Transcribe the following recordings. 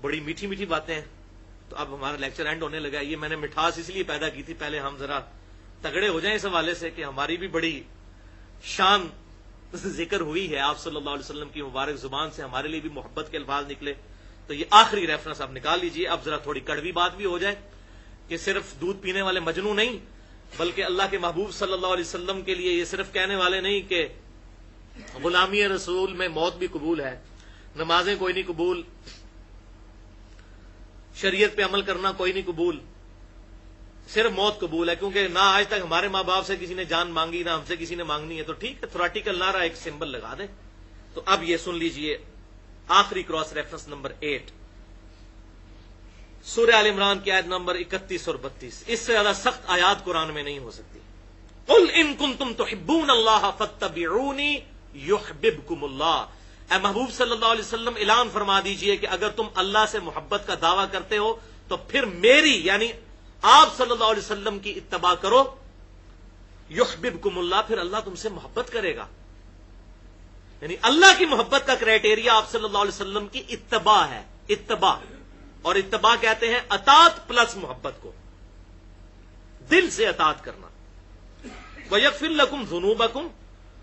بڑی میٹھی میٹھی باتیں ہیں. تو اب ہمارا لیکچر اینڈ ہونے لگا. یہ میں نے مٹھاس اس لیے پیدا کی تھی، پہلے ہم ذرا تگڑے ہو جائیں اس حوالے سے کہ ہماری بھی بڑی شان ذکر ہوئی ہے. آپ صلی اللہ علیہ وسلم کی مبارک زبان سے ہمارے لیے بھی محبت کے الفاظ نکلے. تو یہ آخری ریفرنس آپ نکال لیجئے. اب ذرا تھوڑی کڑوی بات بھی ہو جائے کہ صرف دودھ پینے والے مجنو نہیں، بلکہ اللہ کے محبوب صلی اللہ علیہ وسلم کے لیے یہ صرف کہنے والے نہیں کہ غلامی رسول میں موت بھی قبول ہے، نمازیں کوئی نہیں قبول، شریعت پہ عمل کرنا کوئی نہیں قبول، صرف موت قبول ہے. کیونکہ نہ آج تک ہمارے ماں باپ سے کسی نے جان مانگی، نہ ہم سے کسی نے مانگنی ہے. تو ٹھیک ہے، تھوریٹیکل نعرہ ایک سمبل لگا دیں. تو اب یہ سن لیجئے آخری کراس ریفرنس نمبر 8، سورہ آل عمران کی آیت نمبر 31 اور 32. اس سے زیادہ سخت آیات قرآن میں نہیں ہو سکتی. قل ان کنتم تحبون اللہ فاتبعونی یحببکم اللہ. اے محبوب صلی اللہ علیہ وسلم اعلان فرما دیجئے کہ اگر تم اللہ سے محبت کا دعویٰ کرتے ہو تو پھر میری یعنی آپ صلی اللہ علیہ وسلم کی اتباع کرو. یحببکم اللہ، پھر اللہ تم سے محبت کرے گا. یعنی اللہ کی محبت کا کرائٹیریا آپ صلی اللہ علیہ وسلم کی اتباع ہے. اتباع، اور اتباع کہتے ہیں اطاعت پلس محبت کو، دل سے اطاعت کرنا. وَيَغْفِرْ لَكُمْ ذُنُوبَكُمْ،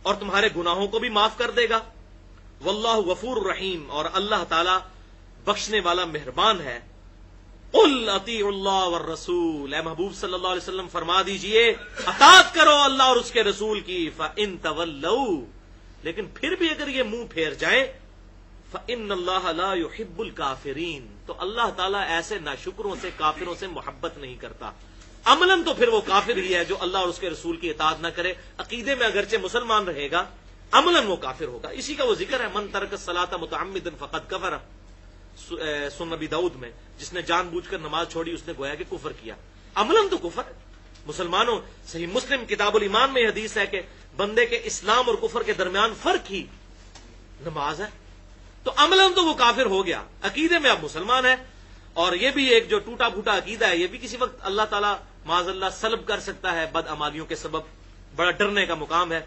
اور تمہارے گناہوں کو بھی معاف کر دے گا. واللہ غفور رحیم، اور اللہ تعالی بخشنے والا مہربان ہے. قل اطیعوا اللہ والرسول، اے محبوب صلی اللہ علیہ وسلم فرما دیجئے اطاعت کرو اللہ اور اس کے رسول کی. فَإِن تَوَلَّوْا، لیکن پھر بھی اگر یہ منہ پھیر جائیں، فَإِنَّ اللَّهَ لَا يُحِبُّ الْكَافِرِينَ، تو اللہ تعالیٰ ایسے ناشکروں سے، کافروں سے محبت نہیں کرتا. عملاً تو پھر وہ کافر ہی ہے جو اللہ اور اس کے رسول کی اطاعت نہ کرے. عقیدے میں اگرچہ مسلمان رہے گا، عملاً وہ کافر ہوگا. اسی کا وہ ذکر ہے من ترک الصلاۃ متعمدا فقد کفر، سنن نبی داؤد میں، جس نے جان بوجھ کر نماز چھوڑی اس نے گویا کہ کفر کیا. عملاً تو کفر. مسلمانوں، صحیح مسلم کتاب الایمان میں حدیث ہے کہ بندے کے اسلام اور کفر کے درمیان فرق ہی نماز ہے. تو عملاً تو وہ کافر ہو گیا، عقیدے میں اب مسلمان ہے. اور یہ بھی ایک جو ٹوٹا پھوٹا عقیدہ ہے، یہ بھی کسی وقت اللہ تعالیٰ معاذ اللہ سلب کر سکتا ہے بد اعمالیوں کے سبب. بڑا ڈرنے کا مقام ہے.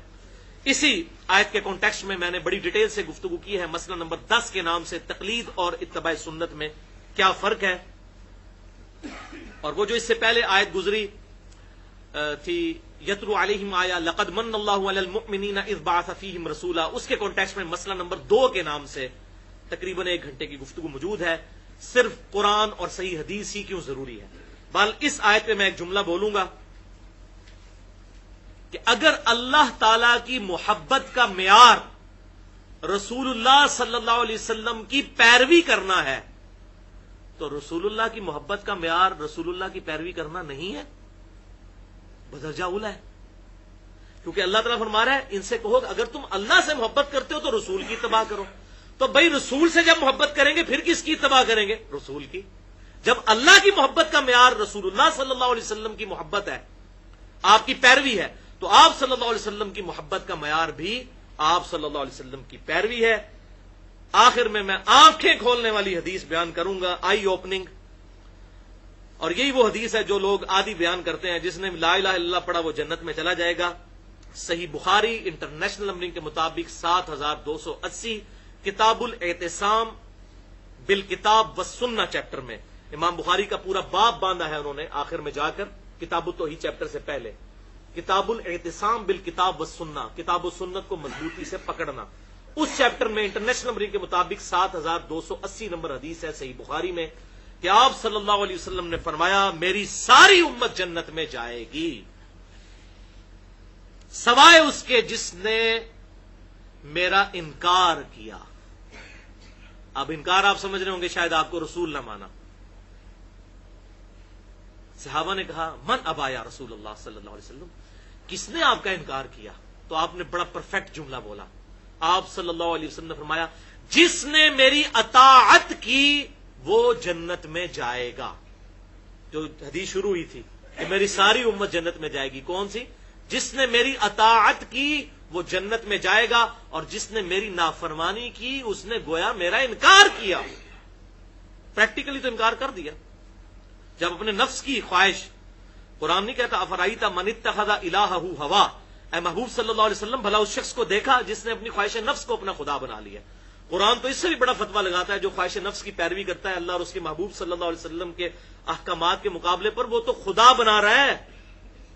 اسی آیت کے کانٹیکسٹ میں میں نے بڑی ڈیٹیل سے گفتگو کی ہے مسئلہ نمبر 10 کے نام سے تقلید اور اتباع سنت میں کیا فرق ہے. اور وہ جو اس سے پہلے آیت گزری تھی یتلو علیہم آیا لقد من اللہ علی المؤمنین اذ بعث فیہم رسولا، اس کے کانٹیکسٹ میں مسئلہ نمبر 2 کے نام سے تقریباً 1 گھنٹے کی گفتگو موجود ہے. صرف قرآن اور صحیح حدیث ہی کیوں ضروری ہے. بال اس آیت پہ میں ایک جملہ بولوں گا کہ اگر اللہ تعالی کی محبت کا معیار رسول اللہ صلی اللہ علیہ وسلم کی پیروی کرنا ہے تو رسول اللہ کی محبت کا معیار رسول اللہ کی پیروی کرنا نہیں ہے، بدرجہ اولا ہے. کیونکہ اللہ تعالیٰ فرما رہا ہے ان سے کہو اگر تم اللہ سے محبت کرتے ہو تو رسول کی اتباع کرو. تو بھائی رسول سے جب محبت کریں گے پھر کس کی اتباع کریں گے؟ رسول کی. جب اللہ کی محبت کا معیار رسول اللہ صلی اللہ علیہ وسلم کی محبت ہے، آپ کی پیروی ہے، تو آپ صلی اللہ علیہ وسلم کی محبت کا معیار بھی آپ صلی اللہ علیہ وسلم کی پیروی ہے. آخر میں آنکھیں کھولنے والی حدیث بیان کروں گا، آئی اوپننگ. اور یہی وہ حدیث ہے جو لوگ آدھی بیان کرتے ہیں، جس نے لا الہ الا اللہ پڑھا وہ جنت میں چلا جائے گا. صحیح بخاری انٹرنیشنل نمبرنگ کے مطابق 7280، کتاب الاعتصام بالکتاب والسنہ چیپٹر میں امام بخاری کا پورا باب باندھا ہے انہوں نے آخر میں جا کر کتاب التوحید چیپٹر سے پہلے. کتاب الاعتصام بالکتاب والسنہ، کتاب و سنت کو مضبوطی سے پکڑنا. اس چیپٹر میں انٹرنیشنل نمبرنگ کے مطابق 7280 نمبر حدیث ہے صحیح بخاری میں کہ آپ صلی اللہ علیہ وسلم نے فرمایا میری ساری امت جنت میں جائے گی سوائے اس کے جس نے میرا انکار کیا. اب انکار آپ سمجھ رہے ہوں گے شاید آپ کو رسول نہ مانا. صحابہ نے کہا من ابا یا رسول اللہ صلی اللہ علیہ وسلم، کس نے آپ کا انکار کیا؟ تو آپ نے بڑا پرفیکٹ جملہ بولا. آپ صلی اللہ علیہ وسلم نے فرمایا جس نے میری اطاعت کی وہ جنت میں جائے گا. جو حدیث شروع ہوئی تھی کہ میری ساری امت جنت میں جائے گی، کون سی؟ جس نے میری اطاعت کی وہ جنت میں جائے گا، اور جس نے میری نافرمانی کی اس نے گویا میرا انکار کیا. پریکٹیکلی تو انکار کر دیا. جب اپنے نفس کی خواہش، قرآن نہیں کہتا افرائیت من اتخذ الہہ ہوا، اے محبوب صلی اللہ علیہ وسلم بھلا اس شخص کو دیکھا جس نے اپنی خواہش نفس کو اپنا خدا بنا لیا. قرآن تو اس سے بھی بڑا فتویٰ لگاتا ہے جو خواہش نفس کی پیروی کرتا ہے اللہ اور اس کے محبوب صلی اللہ علیہ وسلم کے احکامات کے مقابلے پر، وہ تو خدا بنا رہا ہے،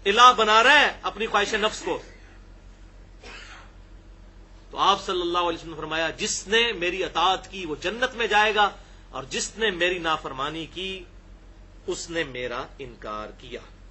الہ بنا رہا ہے اپنی خواہش نفس کو۔ تو آپ صلی اللہ علیہ وسلم نے فرمایا جس نے میری اطاعت کی وہ جنت میں جائے گا، اور جس نے میری نافرمانی کی اس نے میرا انکار کیا۔